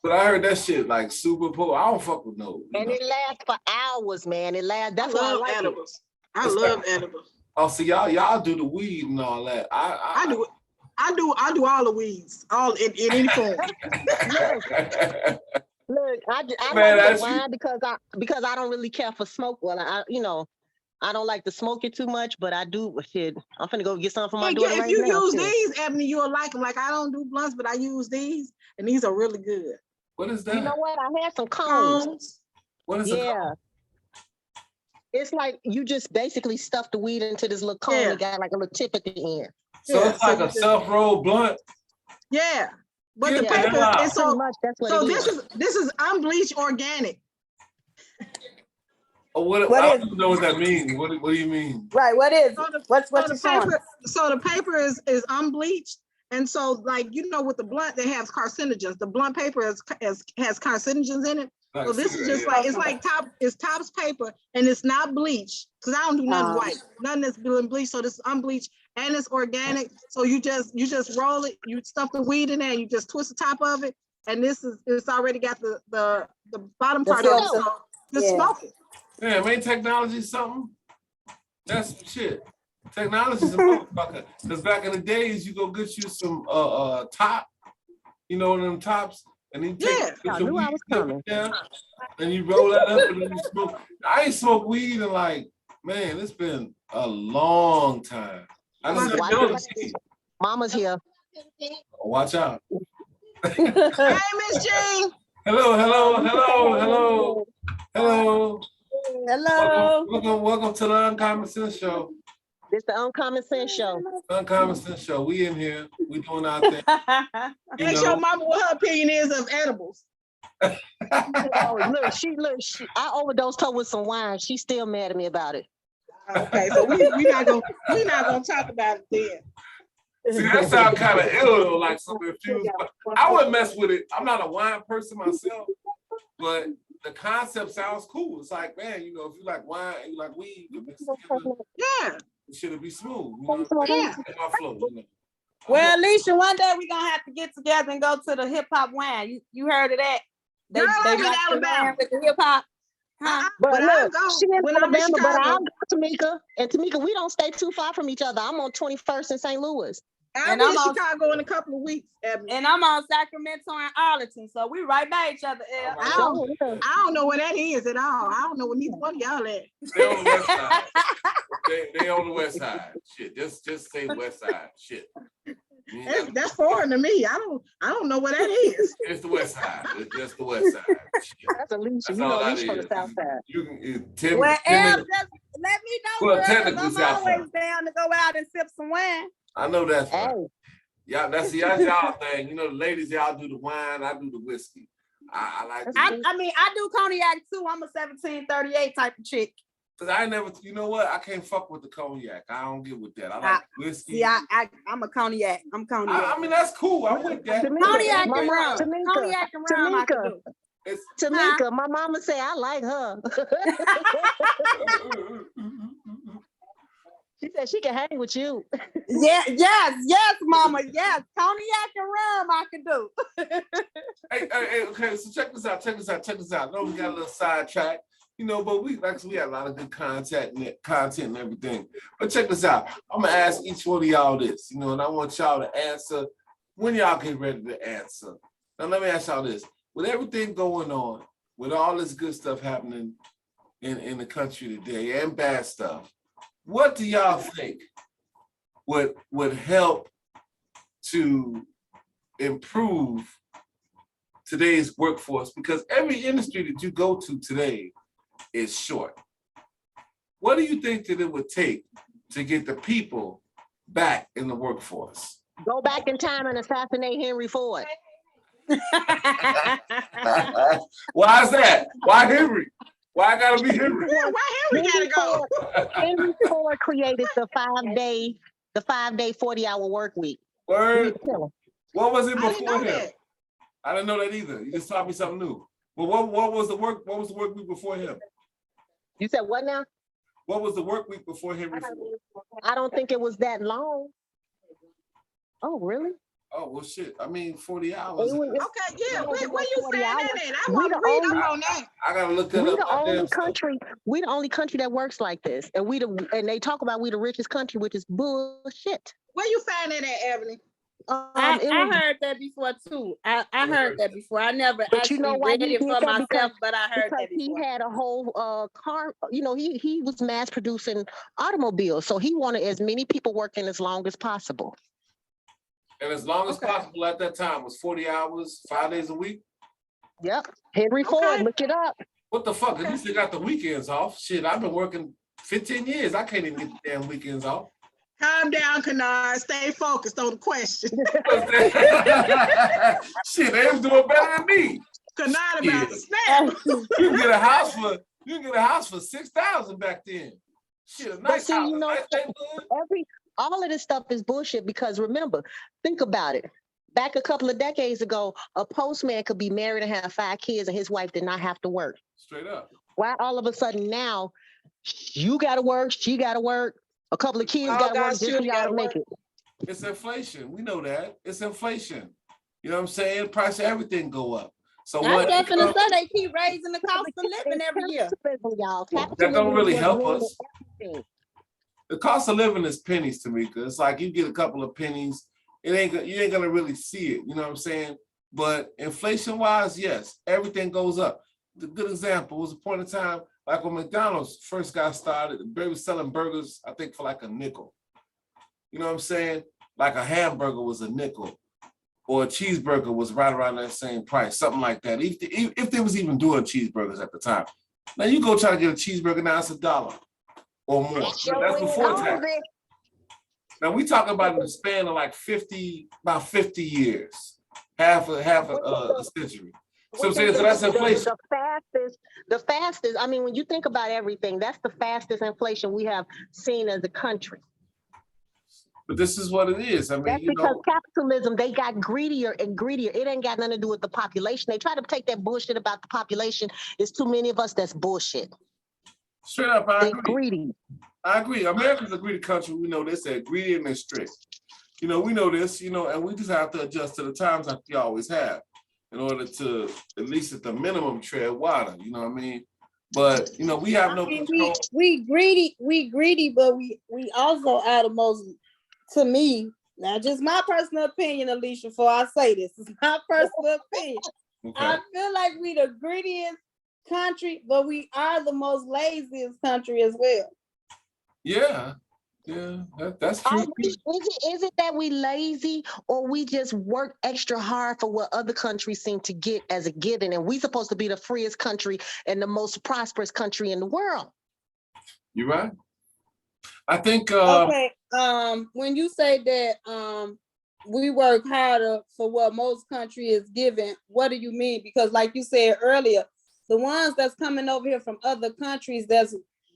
But I heard that shit like super potent. I don't fuck with no. And it lasts for hours, man. It lasts. That's why I like edibles. It. I love edibles. Oh, see y'all do the weed and all that. I do it. I do all the weeds, all in any form. Look, I Man, like the wine because I don't really care for smoke. Well, I don't like to smoke it too much, but I do. Shit, I'm finna go get some for my daughter. If you use these, Ebony, you'll like them. Like I don't do blunts, but I use these, and these are really good. What is that? You know what? I had some cones. What is it? Yeah. It's like you just basically stuff the weed into this little cone. It got like a little tip at the end. So it's like a self-rolled blunt. Yeah. But the paper is so much. That's what so this is unbleached organic. Oh, I don't know what that means. What do you mean? Right. What is what's the paper? So the paper is unbleached, and so like with the blunt they have carcinogens. The blunt paper has carcinogens in it. So this is just like it's Topps paper, and it's not bleached because I don't do nothing white, nothing that's been bleached. So this is unbleached and it's organic. So you just roll it, you stuff the weed in there, and you just twist the top of it, and it's already got the bottom part of it. So just smoke it. Yeah, ain't technology something? That's some shit. Technology's a motherfucker. Because back in the days, you go get you some top, them tops. And then I knew I was coming. Down, and you roll that up and then you smoke. I ain't smoked weed in like, man, it's been a long time. Mama's here. Oh, watch out. Hey, Miss Jean. Hello. Welcome to the Uncommon Sense Show. It's the Uncommon Sense Show. Uncommon Sense Show. We in here. We doing our thing. Ask your mama what her opinion is of edibles. Look, I overdosed her with some wine. She's still mad at me about it. Okay, so we're not gonna talk about it then. See, that sounds kind of ill, like something infused. I wouldn't mess with it. I'm not a wine person myself, but the concept sounds cool. It's like, man, if you like wine and you like weed, yeah. It should be smooth. Yeah. My flow, Well, Alicia, one day we're gonna have to get together and go to the hip hop wine. You heard of that? They like Alabama with the hip hop. Huh? But look, she in Alabama, but I'll go to Tamika. And Tamika, we don't stay too far from each other. I'm on 21st in St. Louis. I'm in Chicago in a couple of weeks. And I'm on Sacramento and Arlington, so we right by each other. I don't know where that is at all. I don't know where neither one of y'all at. They on the west side. they on the west side. Shit, just say west side. Shit. That's foreign to me. I don't know where that is. It's the west side. It's just the west side. Shit. That's Alicia. You know Alicia from the south side. Just let me know. Well, girl, technically, I'm always down to go out and sip some wine. I know that's right. Y'all, that's y'all thing. The ladies, y'all do the wine, I do the whiskey. I like I do cognac too. I'm a 1738 type of chick. Cause I never, I can't fuck with the cognac. I don't get with that. I like whiskey. Yeah, I'm a cognac. I'm cognac. I mean, that's cool. I'm with that. Cognac and rum. Cognac and rum. I can do. Tamika, my mama say I like her. She said she can hang with you. Yes, mama. Yes, cognac and rum I can do. hey, okay, so check this out. No, we got a little sidetrack, but we had a lot of good content and everything. But check this out. I'm gonna ask each one of y'all this, and I want y'all to answer when y'all get ready to answer. Now let me ask y'all this. With everything going on, with all this good stuff happening in the country today and bad stuff, what do y'all think would help to improve today's workforce? Because every industry that you go to today is short. What do you think that it would take to get the people back in the workforce? Go back in time and assassinate Henry Ford. Why is that? Why Henry? Why I gotta be Henry? Yeah, why Henry gotta go? Henry Ford created the 5-day 40-hour work week. Word. What was it before him? That. I didn't know that either. You just taught me something new. Well, what was the work? What was the work week before him? You said what now? What was the work week before Henry Ford? I don't think it was that long. Oh, really? Oh well, shit. I mean, 40 It hours. was- Okay, yeah, it wasn't where no you 40 saying hours. that at? I We want to the read only up on that. I gotta look that we up. the My only damn self. country. We the only country that works like this, and and they talk about we the richest country, which is bullshit. Where you find that at, Ebony? It I was, heard that before too. I heard that before. I never but you know actually why read he it did for that? myself, but I heard Because that he before. had a whole car. You know, he was mass producing automobiles, so he wanted as many people working as long as possible. And as long as Okay. possible at that time was 40 hours, 5 days a week. Yep, Henry Ford, Okay. look it up. What the fuck? At Okay. least they got the weekends off. Shit, I've been working 15 years. I can't even get the damn weekends off. Calm down, Kennard. Stay focused on the question. Shit, they was doing better than me. Kennard about Yeah. to snap. You can get a house for 6,000 back then. Shit, a But nice see, house, you a know, nice neighborhood. all of this stuff is bullshit because remember, think about it. Back a couple of decades ago, a postman could be married and have 5 kids, and his wife did not have to work. Straight up. Why all of a sudden now you got to work, she got to work, a couple of kids All got to work God's just for children y'all gotta to make work. it? It's inflation. We know that. It's inflation. You know what I'm saying? Price of everything go up. So I what? definitely say they keep raising the cost of living every year. Capitalism, y'all. That don't really Capitalism is help what's us. ruining everything. The cost of living is pennies, Tamika. It's like you get a couple of pennies, you ain't gonna really see it. You know what I'm saying? But inflation wise, yes, everything goes up. The good example was a point in time, like when McDonald's first got started, they were selling burgers, I think, for like a nickel. You know what I'm saying? Like a hamburger was a nickel, or a cheeseburger was right around that same price, something like that. If they was even doing cheeseburgers at the time. Now you go try to get a cheeseburger, now it's $1 or more. That's before tax. Now we talk about in the span of like 50 years, half a century. So I'm saying, so that's inflation. The fastest. I mean, when you think about everything, that's the fastest inflation we have seen as a country. But this is what it is. I mean, That's you because know, capitalism, they got greedier and greedier. It ain't got nothing to do with the population. They try to take that bullshit about the population. There's too many of us. That's bullshit. straight up, I They're agree. greedy. I agree. America's a greedy country. We know this. They're greedy and they're strict. You know, we know this, you know, and we just have to adjust to the times like we always have in order to, at least at the minimum, tread water. You know what I mean? But, you know, we have no control. we greedy, but we also are the most, to me, now just my personal opinion, Alicia, before I say this is my personal opinion. Okay. I feel like we the greediest country, but we are the most laziest country as well. Yeah, that's true. Is it that we lazy or we just work extra hard for what other countries seem to get as a given, and we supposed to be the freest country and the most prosperous country in the world? You're right. I think Okay. When you say that we work harder for what most country is given, what do you mean? Because like you said earlier, the ones that's coming over here from other countries, I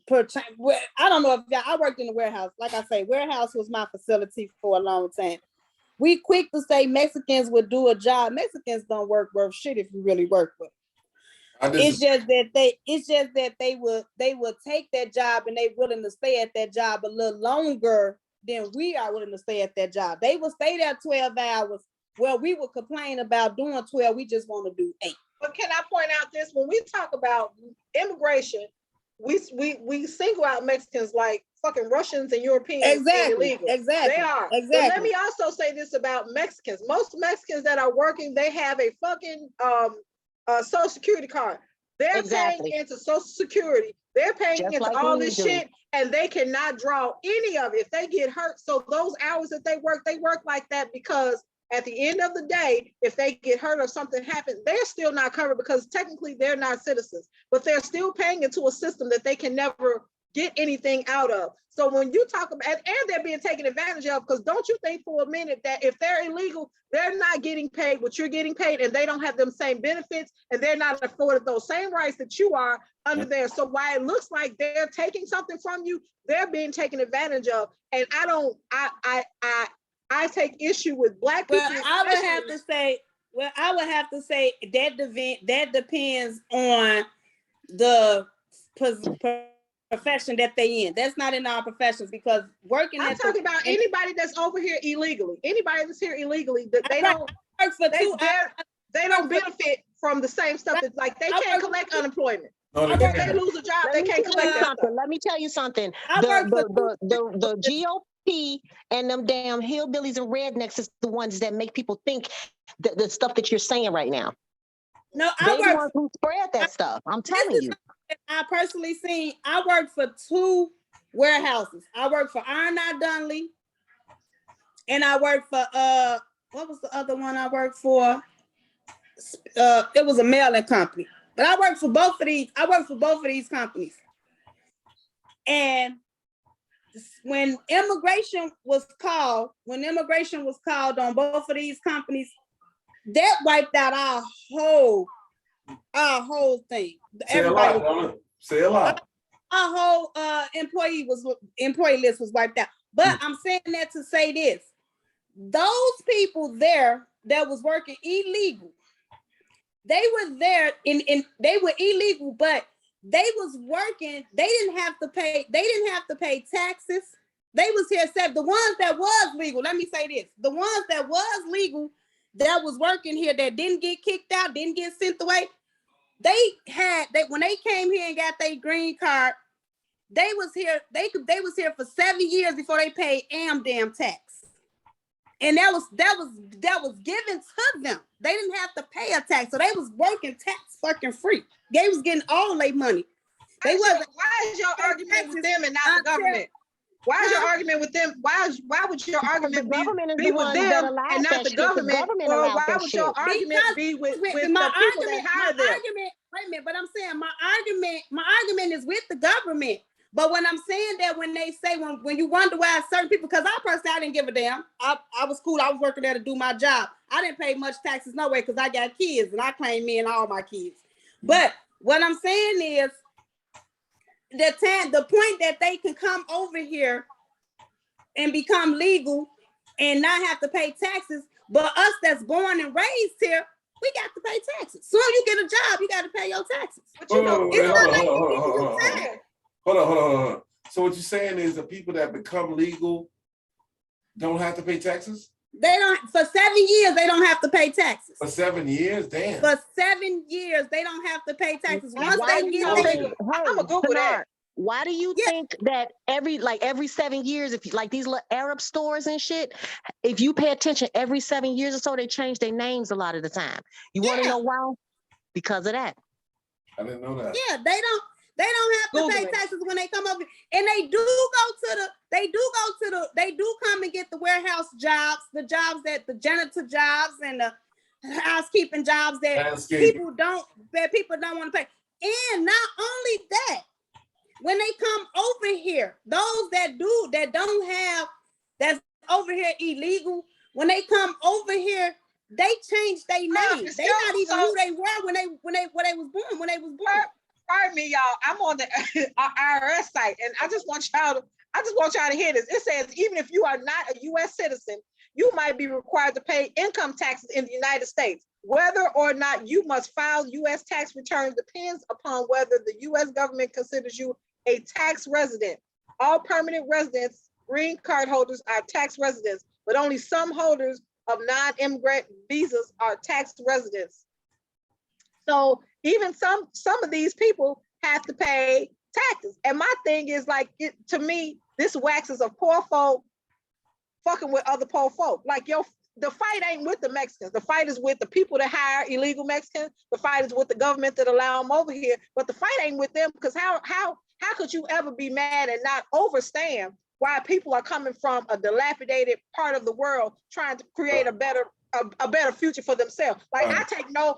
don't know if I worked in the warehouse. Like I say, warehouse was my facility for a long time. We quick to say Mexicans would do a job. Mexicans don't work worth shit if you really work with them. It's just that they would take that job and they willing to stay at that job a little longer than we are willing to stay at that job. They will stay there 12 hours. Well, we would complain about doing 12. We just want to do 8. But can I point out this? When we talk about immigration, we single out Mexicans like fucking Russians and Europeans. Exactly. Illegal. Exactly. They are. Exactly. But let me also say this about Mexicans. Most Mexicans that are working, they have a fucking Social Security card. They're paying into Social Security. They're paying Just into like all we this do. shit, and they cannot draw any of it if they get hurt. So those hours that they work like that because at the end of the day, if they get hurt or something happens, they're still not covered because technically they're not citizens, but they're still paying into a system that they can never get anything out of. So when you talk about, and they're being taken advantage of, because don't you think for a minute that if they're illegal, they're not getting paid what you're getting paid, and they don't have them same benefits, and they're not afforded those same rights that you are under there. So while it looks like they're taking something from you, they're being taken advantage of. And I take issue with Black people. Well, I would have to say that depends on the profession that they in. That's not in our professions because working I'm at talking about anybody that's over here illegally. Anybody that's here illegally, that they Right. don't work for they, two. they don't benefit from the same stuff. That like they can't collect unemployment. No, If they they can't. lose a job, Let they me can't tell collect you that something. stuff. Let me tell you something. I work for The GOP and them damn hillbillies and rednecks is the ones that make people think that the stuff that you're saying right now. No, They I the work. ones who spread that stuff. I'm telling This is you. something I personally seen. I work for two warehouses. I work for Iron Dudley, and I work for what was the other one I worked for? It was a mailing company. But I work for both of these. I work for both of these companies. And when immigration was called on both of these companies, that wiped out our whole thing. Say a lot, Donna. Say a lot. Our whole employee list was wiped out. But I'm saying that to say this: those people there that was working illegal, they were there they were illegal, but they was working. They didn't have to pay taxes. They was here except the ones that was legal. Let me say this: the ones that was legal, that was working here, that didn't get kicked out, didn't get sent away. When they came here and got their green card, they was here for 7 years before they paid damn tax. And that was given to them. They didn't have to pay a tax. So they was working tax fucking free. They was getting all their money. Why is your argument with them and not the government? Why is your argument with them? Why would your argument be with them and not the government? Or why would your argument be with the people that hire them? Wait a minute, but I'm saying my argument is with the government. But when I'm saying that, when they say when you wonder why certain people, because I didn't give a damn. I was cool. I was working there to do my job. I didn't pay much taxes no way because I got kids and I claim me and all my kids. But what I'm saying is the point that they can come over here and become legal and not have to pay taxes, but us that's born and raised here, we got to pay taxes. Soon you get a job, you got to pay your taxes. But you know, Hold on. So what you're saying is the people that become legal don't have to pay taxes? They don't. For 7 years, they don't have to pay taxes. For 7 years? Damn. For 7 years, they don't have to pay taxes. Once Why they do get you there, think, I'm gonna Google that. Why do you think that every 7 years, if you like these little Arab stores and shit, if you pay attention, every 7 years or so, they change their names a lot of the time. You want to know why? Because of that. I didn't know that. Yeah, they don't have to pay taxes when they come over, and they do come and get the warehouse jobs, the janitor jobs and the housekeeping jobs that people don't want to pay. And not only that, when they come over here, those that's over here illegal, when they come over here, they change their name. They not even who they were when they was born. Pardon me, y'all. I'm on the IRS site, and I just want y'all to hear this. It says even if you are not a U.S. citizen, you might be required to pay income taxes in the United States. Whether or not you must file U.S. tax returns depends upon whether the U.S. government considers you a tax resident. All permanent residents, green card holders are tax residents, but only some holders of non-immigrant visas are tax residents. So even some of these people have to pay taxes. And my thing is like, to me, this waxes of poor folk fucking with other poor folk. Like the fight ain't with the Mexicans. The fight is with the people that hire illegal Mexicans. The fight is with the government that allow them over here. But the fight ain't with them, because how could you ever be mad and not understand why people are coming from a dilapidated part of the world trying to create a better future for themselves? Like I take no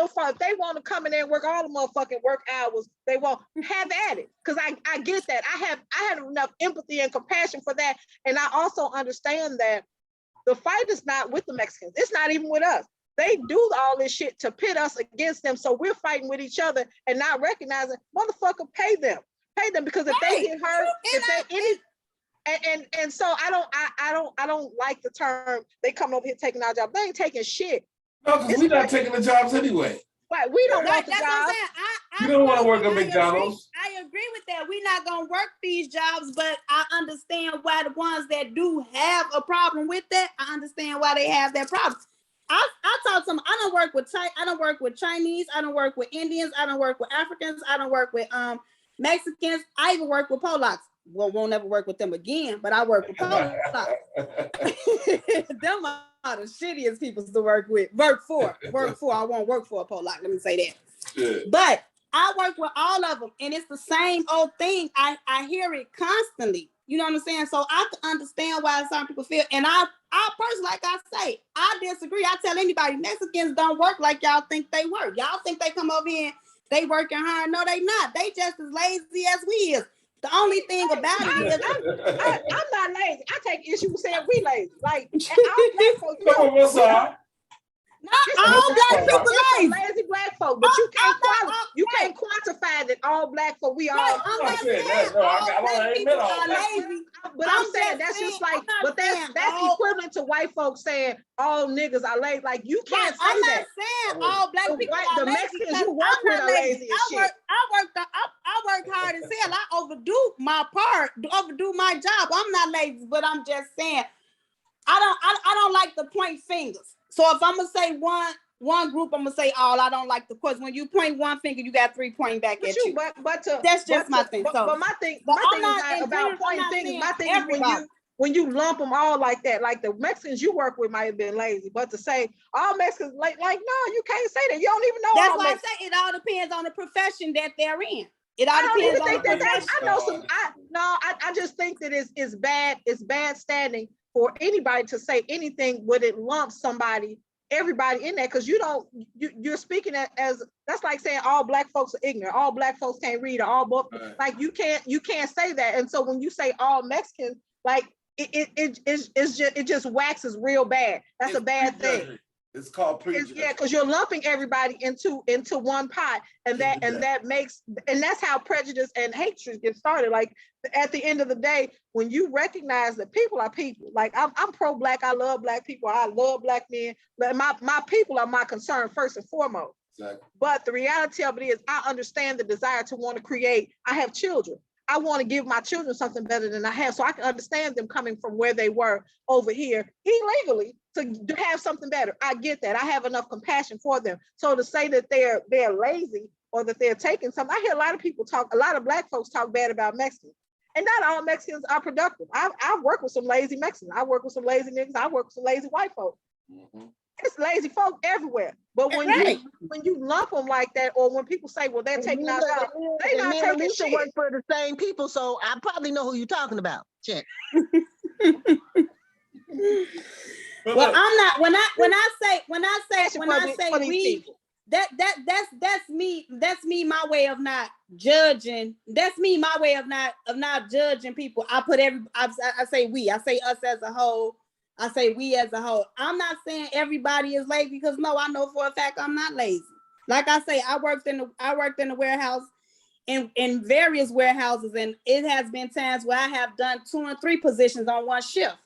fault. If they want to come in there and work all the motherfucking work hours, they won't have at it. Because I get that. I have enough empathy and compassion for that. And I also understand that the fight is not with the Mexicans. It's not even with us. They do all this shit to pit us against them. So we're fighting with each other and not recognizing, motherfucker, pay them, because if they get hurt, and so I don't like the term they come over here taking our job. They ain't taking shit. No, because we're not taking the jobs anyway. Right, we don't want the that's job. what I'm saying. I You don't want to work at McDonald's. I agree with that. We're not gonna work these jobs, but I understand why the ones that do have a problem with that. I understand why they have that problem. I talk to them. I don't work with Chinese. I don't work with Indians. I don't work with Africans. I don't work with Mexicans. I even work with Polacks. Won't ever work with them again, but I work with Polacks. Them are the shittiest people to work for. I won't work for a Polack. Let me say that. Yeah. But I work with all of them, and it's the same old thing. I hear it constantly. You know what I'm saying? So I can understand why some people feel. And I personally, like I say, I disagree. I tell anybody, Mexicans don't work like y'all think they work. Y'all think they come over here, they working hard. No, they not. They just as lazy as we is. The only thing about it is I'm not lazy. I take issue with saying we lazy. Like all black folks. Not all black people lazy black folk, but you can't quantify that all black folk. We all. I'm not saying all black people are lazy. But I'm saying that's just like, but that's equivalent to white folks saying all niggas are lazy. Like you can't say that. I'm not saying all black people are lazy. The Mexicans you work with are lazy as shit. I work hard as hell. I overdo my part, overdo my job. I'm not lazy, but I'm just saying I don't like to point fingers. So if I'm gonna say one group, I'm gonna say all. I don't like the because when you point one finger, you got three pointing back at you. That's just my thing. But my thing is not about pointing fingers. My thing is when you lump them all like that, like the Mexicans you work with might have been lazy, but to say all Mexicans like no, you can't say that. You don't even know. That's why I say it all depends on the profession that they're in. It all depends on the profession. I know some. I just think that it's bad. It's bad standing for anybody to say anything when it lumps everybody in there, because you're speaking as that's like saying all black folks are ignorant, all black folks can't read, or all both like you can't say that. And so when you say all Mexicans, like it just waxes real bad. That's a bad thing. It's called prejudice. Yeah, because you're lumping everybody into one pot, and that's how prejudice and hatred get started. Like at the end of the day, when you recognize that people are people, like I'm pro-black, I love black people, I love black men, but my people are my concern first and foremost. Exactly. But the reality of it is, I understand the desire to want to create. I have children. I want to give my children something better than I have, so I can understand them coming from where they were over here illegally to have something better. I get that. I have enough compassion for them. So to say that they're lazy or that they're taking something, I hear a lot of black folks talk bad about Mexicans. And not all Mexicans are productive. I've worked with some lazy Mexicans. I work with some lazy niggas. I work with some lazy white folks. Mm-hmm. It's lazy folk everywhere. But when you lump them like that, or when people say, well, they're taking our job, they're not taking shit. Work for the same people, so I probably know who you're talking about. Check. Well, I'm not. When I say we, that's me. That's me. My way of not judging. That's me. My way of not judging people. I say we. I say us as a whole. I say we as a whole. I'm not saying everybody is lazy, because no, I know for a fact I'm not lazy. Like I say, I worked in the warehouse, in various warehouses, and it has been times where I have done 2 and 3 positions on one shift.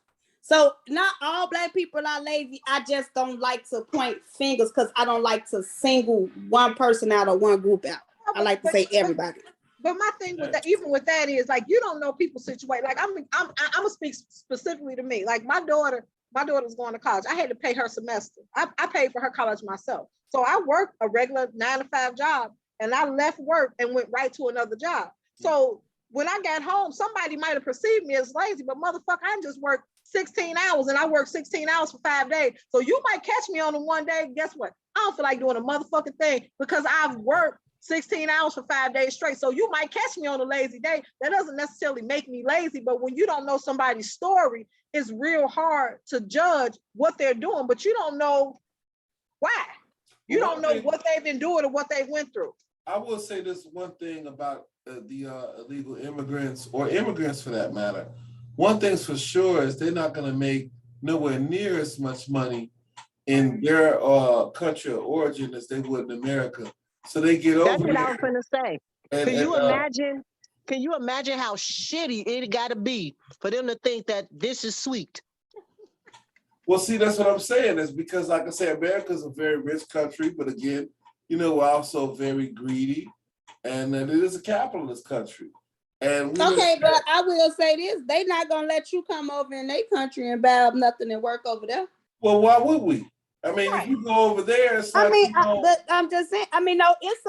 So not all black people are lazy. I just don't like to point fingers, because I don't like to single one person out or one group out. I like to say everybody. But my thing with that, even with that, is like you don't know people's situation. Like I'm gonna speak specifically to me. Like my daughter's going to college. I had to pay her semester. I paid for her college myself. So I worked a regular 9-to-5 job, and I left work and went right to another job. So when I got home, somebody might have perceived me as lazy, but motherfucker, I just worked 16 hours, and I worked 16 hours for 5 days. So you might catch me on the one day. Guess what? I don't feel like doing a motherfucking thing, because I've worked 16 hours for 5 days straight. So you might catch me on a lazy day. That doesn't necessarily make me lazy, but when you don't know somebody's story, it's real hard to judge what they're doing, but you don't know why. You don't know what they've endured or what they went through. I will say this one thing about the illegal immigrants, or immigrants for that matter. One thing's for sure is they're not going to make nowhere near as much money in their country of origin as they would in America. So they get over. That's what I was going to say. Can you imagine how shitty it got to be for them to think that this is sweet? Well, see, that's what I'm saying. Is because, like I say, America's a very rich country, but again, we're also very greedy. and it is a capitalist country. And we Okay, but I will say this: they not gonna let you come over in their country and buy up nothing and work over there. well, why would we? I mean, if you go over there, it's like, but I'm just saying. I mean, no, it's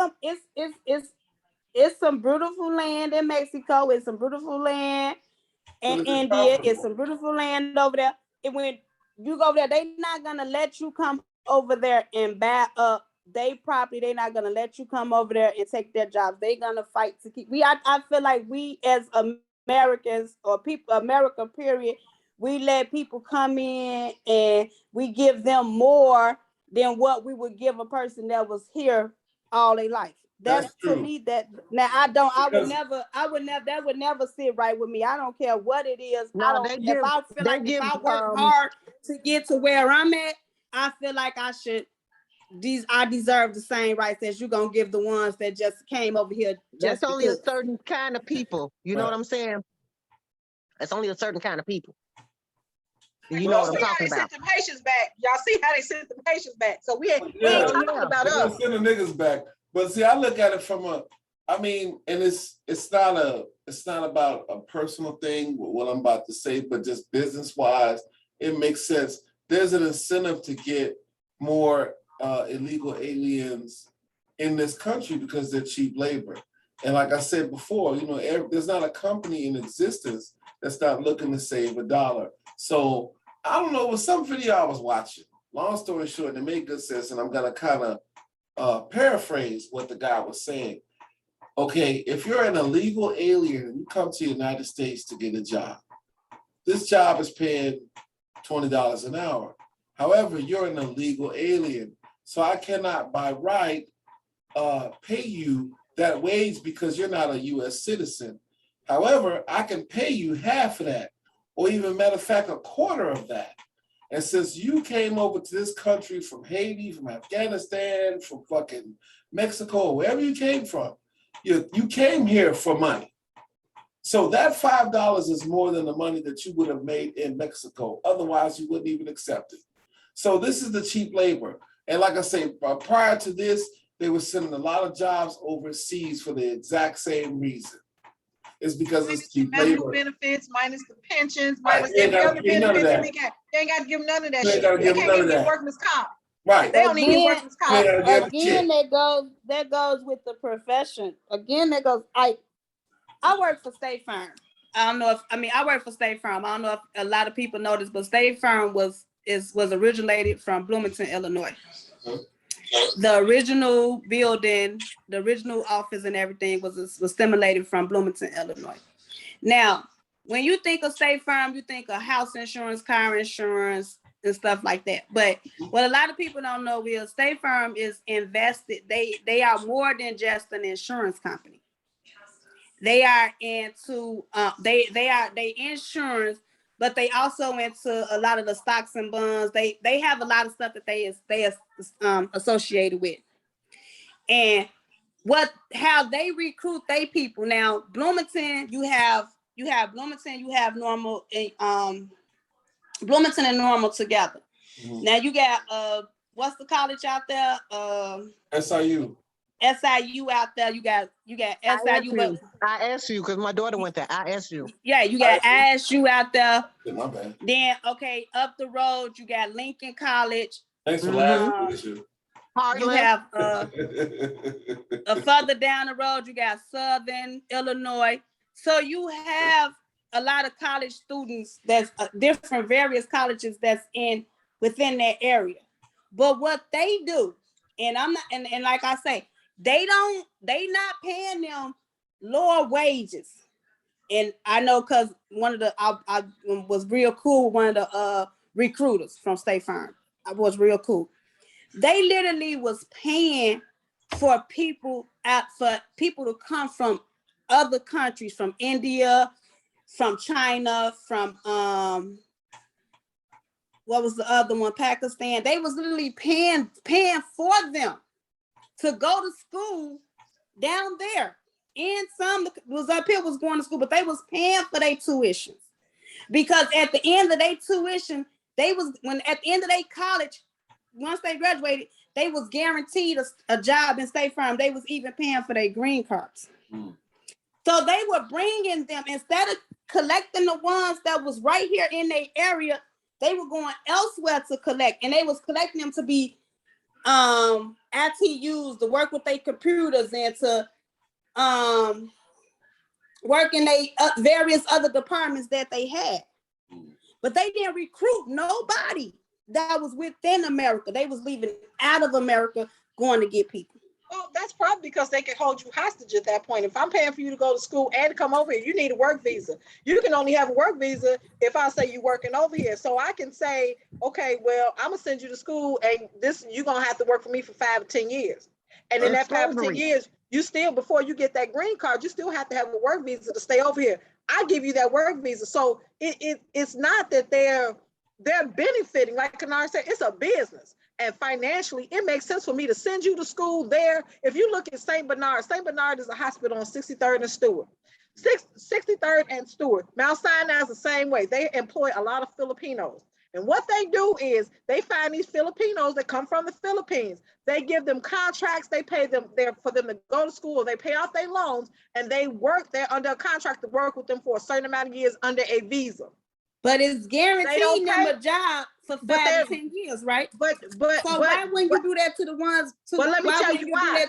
some beautiful land in Mexico. It's some beautiful land in India. It's some beautiful land over there. And when you go over there, they not gonna let you come over there and buy up they property. They're not gonna let you come over there and take their jobs. They're gonna fight to keep. I feel like we as Americans or people, America period, we let people come in and we give them more than what we would give a person that was here all their life. That's to me that now I would never that would never sit right with me. I don't care what it is. No, If I work hard to get to where I'm at, I feel like I deserve the same rights as you gonna give the ones that just came over here. That's only a certain kind of people. You know what I'm saying? That's only a certain kind of people. You know what I'm talking about. Sent the patients back. Y'all see how they sent the patients back. So we ain't talking about us. Send the niggas back. But see, I look at it from and it's not about a personal thing, what I'm about to say, but just business wise, it makes sense. There's an incentive to get more illegal aliens in this country because they're cheap labor. And like I said before, there's not a company in existence that's not looking to save $1. So I don't know, it was some video I was watching. Long story short, it made good sense, and I'm gonna kind of paraphrase what the guy was saying. Okay, if you're an illegal alien and you come to the United States to get a job, this job is paying $20 an hour. However, you're an illegal alien, so I cannot by right pay you that wage because you're not a U.S. citizen. However, I can pay you half of that, or even matter of fact, a quarter of that. And since you came over to this country from Haiti, from Afghanistan, from fucking Mexico, wherever you came from, you came here for money. So that $5 is more than the money that you would have made in Mexico. Otherwise, you wouldn't even accept it. So this is the cheap labor. And like I say, prior to this, they were sending a lot of jobs overseas for the exact same reason. It's because it's cheap labor. Benefits minus the pensions, minus every other benefits we got. They ain't got to give them none of that shit. They can't even get workman's comp. Right. They don't need workman's comp. Again, that goes with the profession. Again, that goes. I work for State Farm. I work for State Farm. I don't know if a lot of people know this, but State Farm was originated from Bloomington, Illinois. The original building, the original office and everything was stimulated from Bloomington, Illinois. Now, when you think of State Farm, you think of house insurance, car insurance, and stuff like that. But what a lot of people don't know is State Farm is invested. They are more than just an insurance company. They are into they insurance, but they also into a lot of the stocks and bonds. They have a lot of stuff that they associated with, and how they recruit their people. Now, Bloomington, you have Bloomington, you have Normal, Bloomington and Normal together. Mm-hmm. Now you got what's the college out there? SIU. SIU out there. You got SIU. ISU, because my daughter went there. ISU. Yeah, you got ISU out there. Yeah, my bad. Then up the road you got Lincoln College. Thanks for laughing. You have further down the road you got Southern Illinois. So you have a lot of college students that's different various colleges that's within that area. But what they do, and I'm not, and like I say, they not paying them lower wages. And I know because one of I was real cool with one of the recruiters from State Farm. I was real cool. They literally was paying for people to come from other countries, from India, from China, from what was the other one? Pakistan. They was literally paying for them to go to school down there. And some was up here was going to school, but they was paying for their tuitions. Because at the end of their tuition, at the end of their college, once they graduated, they was guaranteed a job in State Farm. They was even paying for their green cards. So they were bringing them, instead of collecting the ones that was right here in their area, they were going elsewhere to collect, and they was collecting them to be ITUs, to work with their computers and to work in they various other departments that they had. But they didn't recruit nobody that was within America. They was leaving out of America going to get people. Well, that's probably because they can hold you hostage at that point. If I'm paying for you to go to school and to come over here, you need a work visa. You can only have a work visa if I say you're working over here. So I can say, okay, well, I'm gonna send you to school, and this you're gonna have to work for me for 5 or 10 years. And in that 5 or 10 years, you still, before you get that green card, you still have to have a work visa to stay over here. I give you that work visa. So it's not that they're benefiting. Like Kanari said, it's a business. And financially, it makes sense for me to send you to school there. If you look at St. Bernard is a hospital on 63rd and Stewart. 63rd and Stewart. Mount Sinai is the same way. They employ a lot of Filipinos. And what they do is they find these Filipinos that come from the Philippines. They give them contracts. They pay them there for them to go to school. They pay off their loans, and they work there under a contract to work with them for a certain amount of years under a visa. But it's guaranteeing them a job for 5 to 10 years, right? But why wouldn't you do that to the ones? But let me tell you why.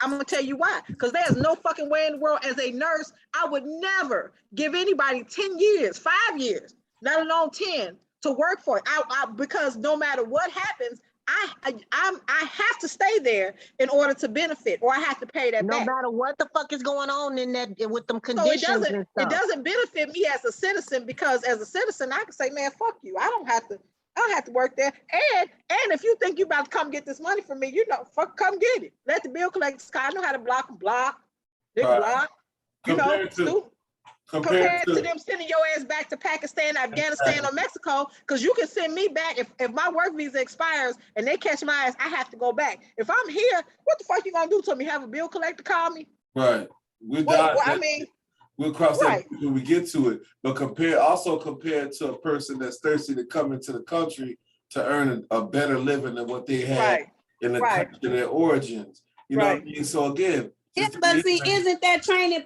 I'm gonna tell you why. Because there's no fucking way in the world, as a nurse, I would never give anybody 10 years, 5 years, not alone 10, to work for it. Because no matter what happens, I have to stay there in order to benefit, or I have to pay that back. No matter what the fuck is going on in that with them conditions. So it doesn't benefit me as a citizen, because as a citizen, I can say, man, fuck you. I don't have to work there. And if you think you about to come get this money from me, fuck, come get it. Let the bill collectors, I know how to block. They block. Compared to them sending your ass back to Pakistan, Afghanistan, or Mexico, because you can send me back. If my work visa expires and they catch my ass, I have to go back. If I'm here, what the fuck you gonna do to me? Have a bill collector call me? Right. We'll cross that when we get to it. But compared to a person that's thirsty to come into the country to earn a better living than what they had in the country of their origins. You know what I mean? So again. Yeah, but see, isn't that training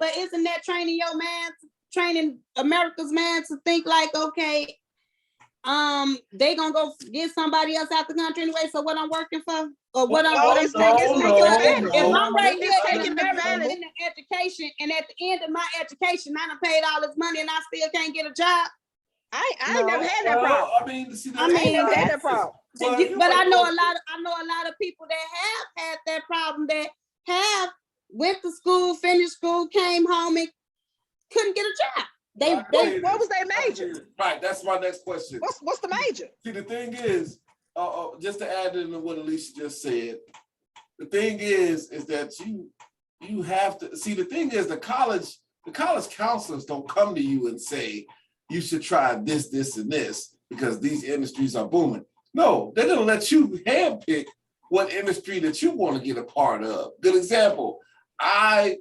your man, training America's man to think like, okay, they gonna go get somebody else out the country anyway, so what I'm working for? Or what I'm if I'm right here in America in the education, and at the end of my education, I done paid all this money and I still can't get a job. I ain't never had that problem. I never had that problem. But I know a lot of people that have had that problem, that have went to school, finished school, came home and couldn't get a job. What was their major? Right, that's my next question. What's the major? See, the thing is, just to add into what Alicia just said, the thing is that you have to see. The thing is, the college counselors don't come to you and say you should try this, and this because these industries are booming. No, they're gonna let you handpick what industry that you want to get a part of. Good example. My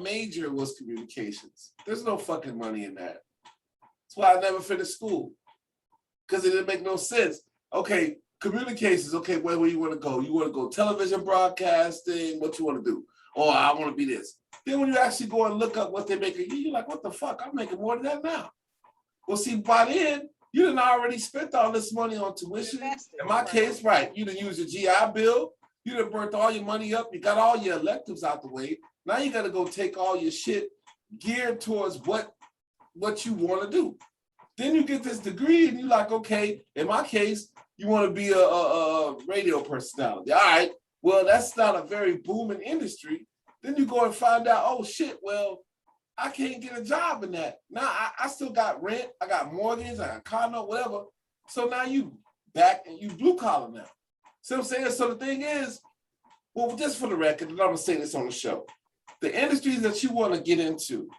major was communications. There's no fucking money in that. That's why I never finished school, because it didn't make no sense. Okay, communications. Okay, where you want to go? You want to go television broadcasting? What you want to do? Oh, I want to be this. Then when you actually go and look up what they make a year, you're like, what the fuck? I'm making more than that now. Well, see, by then, you done already spent all this money on tuition. In my case, right, you done used your GI Bill. You done burnt all your money up. You got all your electives out the way. Now you got to go take all your shit geared towards what you want to do. Then you get this degree and you're like, okay, in my case, you want to be a radio personality. All right, well, that's not a very booming industry. Then you go and find out, oh shit, well, I can't get a job in that. Now I still got rent, I got mortgage, I got condo, whatever. So now you back and you blue collar now. See what I'm saying? So the thing is, well, just for the record, and I'm gonna say this on the show, the industries that you want to get into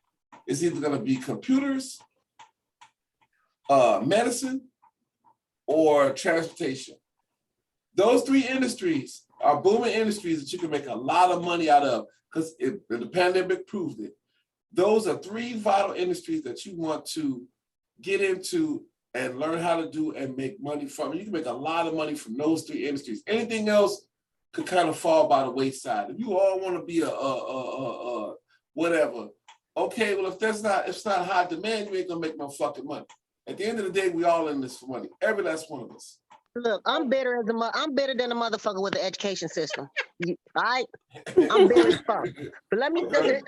is either gonna be computers, medicine, or transportation. Those 3 industries are booming industries that you can make a lot of money out of, because the pandemic proved it. Those are 3 vital industries that you want to get into and learn how to do and make money from it. You can make a lot of money from those three industries. Anything else could kind of fall by the wayside. If you all want to be a whatever, okay, well, if it's not high demand, you ain't gonna make no fucking money. At the end of the day, we all in this for money. Every last one of us. Look, I'm better than a motherfucker with the education system. All right, I'm bitter as fuck. But let me tell you,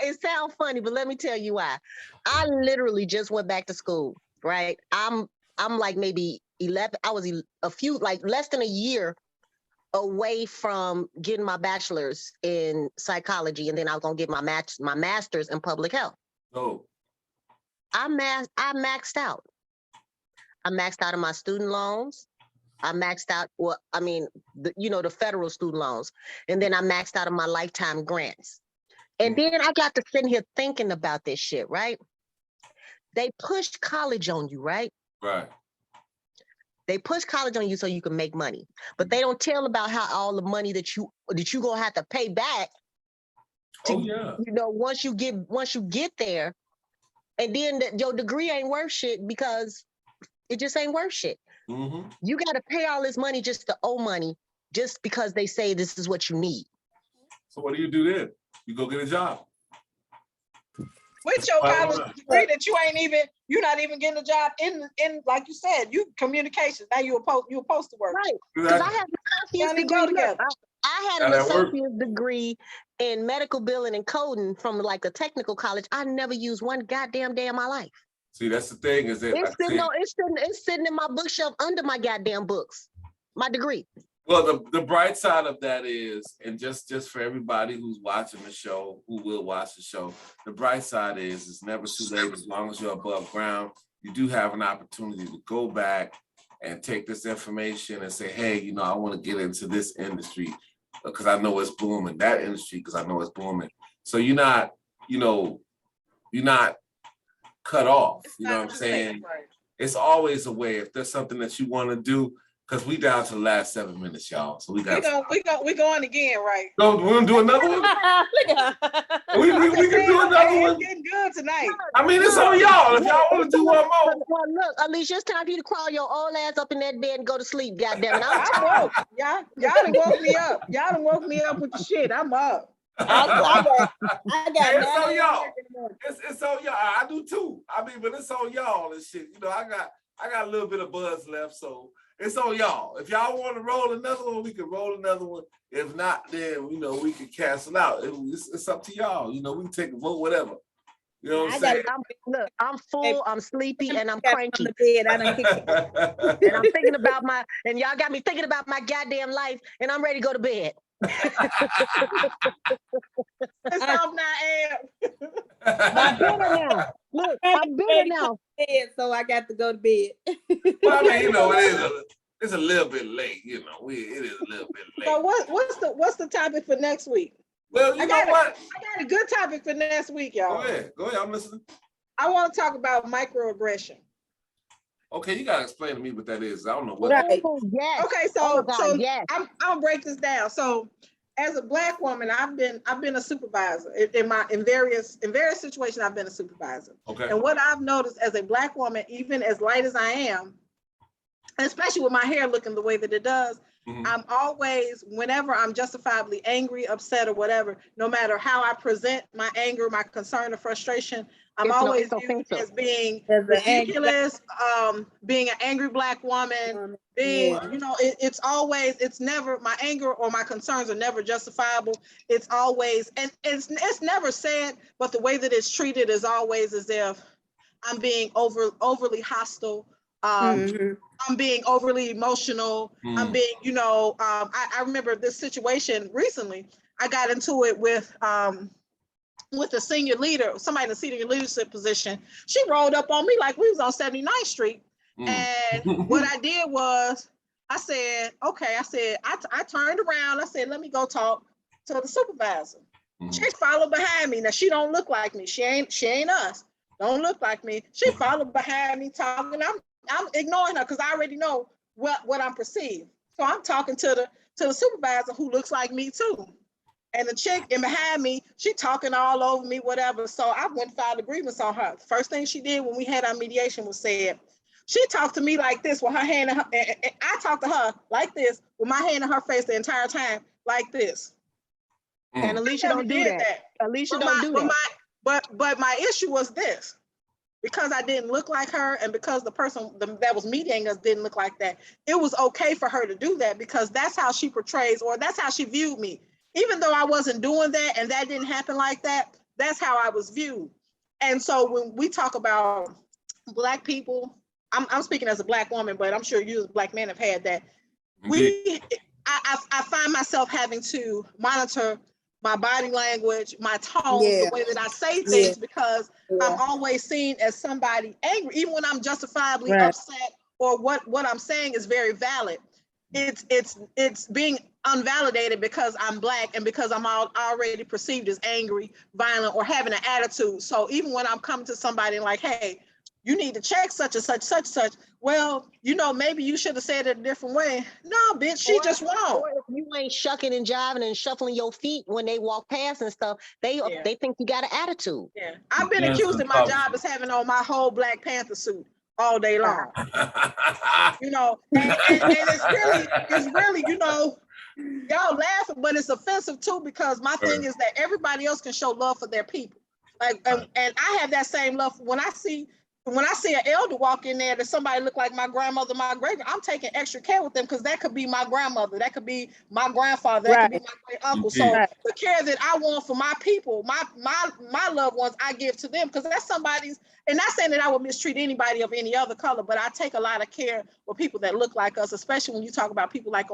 it sounds funny, but let me tell you why. I literally just went back to school. Right, I'm like maybe 11. I was less than a year away from getting my bachelor's in psychology, and then I was gonna get my master's in public health. Oh. I maxed out. I maxed out of my student loans. I maxed out, the federal student loans. And then I maxed out of my lifetime grants. And then I got to sitting here thinking about this shit, right? They pushed college on you, right? Right. They push college on you so you can make money. But they don't tell about how all the money that you gonna have to pay back once you get there. And then your degree ain't worth shit because it just ain't worth shit. Mm-hmm. You got to pay all this money just to owe money just because they say this is what you need. So what do you do then? You go get a job. With your college degree that you're not even getting a job in like you said, you communications. Now you're supposed to work. Right. Because I have an associate's degree. I had an associate's degree in medical billing and coding from like a technical college. I never used one goddamn day in my life. See, that's the thing, is that it's sitting in my bookshelf under my goddamn books. My degree. Well, the bright side of that is, and just for everybody who's watching the show, who will watch the show, the bright side is it's never too late as long as you're above ground. You do have an opportunity to go back and take this information and say, hey, I want to get into this industry because I know it's booming, that industry because I know it's booming. So you're not cut off. You know what I'm saying? Right. It's always a way. If there's something that you want to do, because we down to the last 7 minutes, y'all. So we going again, right? So we're gonna do another one. we can do another one. It's getting good tonight. I mean, it's on y'all. If y'all want to do one more. Well, look, Alicia, it's time for you to crawl your old ass up in that bed and go to sleep. Goddamn it, I'm woke. Y'all done woke me up. Y'all done woke me up with the shit. I'm up. I got it's on y'all. It's on y'all. I do too. I mean, but it's on y'all and shit. I got a little bit of buzz left, so it's on y'all. If y'all want to roll another one, we can roll another one. If not, then we can cancel out. It's up to y'all. We can take a vote, whatever. You know what I'm saying? I'm full, I'm sleepy, and I'm cranky. And I'm thinking about and y'all got me thinking about my goddamn life, and I'm ready to go to bed. It's off now, I'm better now. Look, I'm better now. So I got to go to bed. Well, I mean, it's a little bit late. It is a little bit late. So what's the topic for next week? Well, I got a good topic for next week, y'all. Go ahead. I'm listening. I want to talk about microaggression. Okay, you gotta explain to me what that is. I don't know what. Right. Yes. Okay, so yes. I'll break this down. So, as a Black woman, I've been a supervisor in various situations. I've been a supervisor. Okay. And what I've noticed as a Black woman, even as light as I am, especially with my hair looking the way that it does, I'm always, whenever I'm justifiably angry, upset, or whatever, no matter how I present my anger, my concern, or frustration, I'm always viewed as being ridiculous, being an angry Black woman, being, it's never, my anger or my concerns are never justifiable. It's always, and it's never said, but the way that it's treated is always as if I'm being overly hostile. I'm being overly emotional. I'm being, I remember this situation recently. I got into it with a senior leader, somebody in a senior leadership position. She rolled up on me like we was on 79th Street. And what I did was, I said, okay, I turned around. I said, let me go talk to the supervisor. She followed behind me. Now, she don't look like me. She ain't us. Don't look like me. She followed behind me talking. I'm ignoring her because I already know what I'm perceived. So I'm talking to the supervisor who looks like me too. And the chick in behind me, she talking all over me, whatever. So I went and filed a grievance on her. First thing she did when we had our mediation was said, She talked to me like this with her hand in her, and I talked to her like this with my hand in her face the entire time, like this. And Alicia Never don't do did that. Alicia But don't do that. but my issue was this. Because I didn't look like her, and because the person that was mediating us didn't look like that, it was okay for her to do that because that's how she portrays, or that's how she viewed me. Even though I wasn't doing that and that didn't happen like that, that's how I was viewed. And so when we talk about Black people, I'm speaking as a Black woman, but I'm sure you as a Black man have had that. I find myself having to monitor my body language, my tone, the way that I say things, because I'm always seen as somebody angry, even when I'm justifiably upset or what I'm saying is very valid. It's being unvalidated because I'm Black and because I'm already perceived as angry, violent, or having an attitude. So even when I'm coming to somebody like, hey, you need to check such and such. Well, maybe you should have said it a different way. No, bitch, she just wrong. Or if you ain't shucking and jiving and shuffling your feet when they walk past and stuff, they think you got an attitude. Yeah, I've been accused in my job as having on my whole Black Panther suit all day long. And it's really, y'all laughing, but it's offensive too, because my thing is that everybody else can show love for their people. And I have that same love when I see an elder walk in there that somebody look like my grandmother, my great, I'm taking extra care with them because that could be my grandmother, that could be my grandfather, that could be my great uncle. So the care that I want for my people, my loved ones, I give to them because that's somebody's. And not saying that I would mistreat anybody of any other color, but I take a lot of care for people that look like us, especially when you talk about people like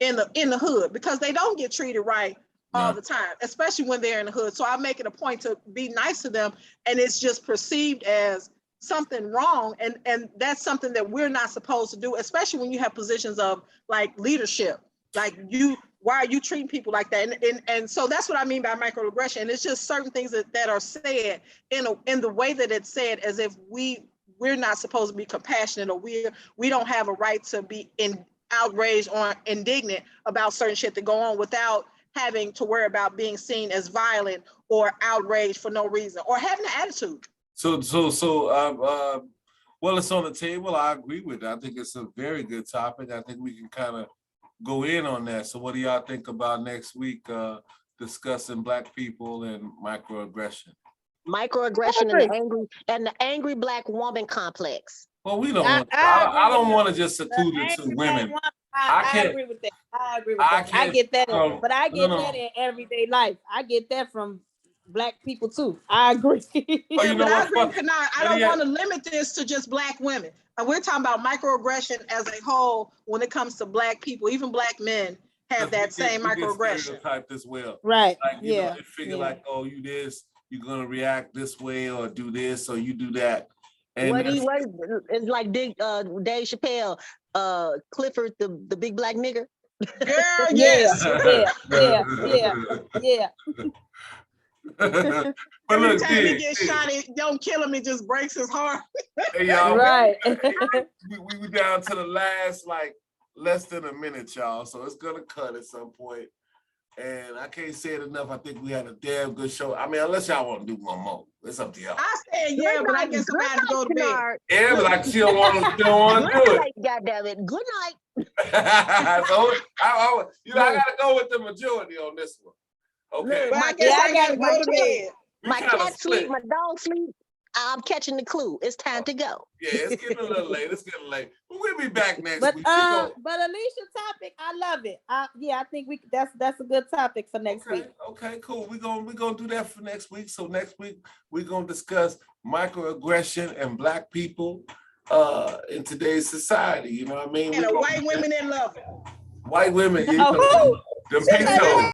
in the hood, because they don't get treated right all the time, especially when they're in the hood. So I make it a point to be nice to them, and it's just perceived as something wrong, and that's something that we're not supposed to do, especially when you have positions of like leadership. Like, why are you treating people like that? And so that's what I mean by microaggression. And it's just certain things that are said in the way that it's said, as if we're not supposed to be compassionate, or we don't have a right to be outraged or indignant about certain shit that go on without having to worry about being seen as violent or outraged for no reason or having an attitude. So, well, it's on the table. I agree with it. I think it's a very good topic. I think we can kind of go in on that. So what do y'all think about next week discussing Black people and microaggression? Microaggression and the angry Black woman complex. Well, we don't want. I don't want to just seclude it to women. I agree with that. I agree with that. I get that, but I get that in everyday life. I get that from Black people too. I agree. But I agree with Kanai. I don't want to limit this to just Black women. And we're talking about microaggression as a whole when it comes to Black people. Even Black men have that same microaggression. Type as well. Right. Like, you know, they figure like, oh, you this, you're gonna react this way, or do this, or you do that. And it's like Dave Chappelle, Clifford, the big Black nigger. Girl, yes. Yeah. But every look, time he gets shot, it don't kill him, it just breaks his heart. Hey, y'all, right. we down to the last less than a minute, y'all. So it's gonna cut at some point. And I can't say it enough. I think we had a damn good show. I mean, unless y'all want to do one more, it's up to y'all. I said but I guess somebody to go to bed. Yeah, but like she don't want to do it. God damn it. Good night. So I gotta go with the majority on this one. Okay. But I guess I gotta go to bed. My cat sleep, my dog sleep. I'm catching the clue. It's time to go. Yeah, it's getting a little late. But we'll be back next week. But Alicia's topic, I love it. I think that's a good topic for next week. Okay, cool. We're gonna do that for next week. So next week we're gonna discuss microaggression and Black people in today's society. You know what I mean? And white women that love it. White women, them pesos.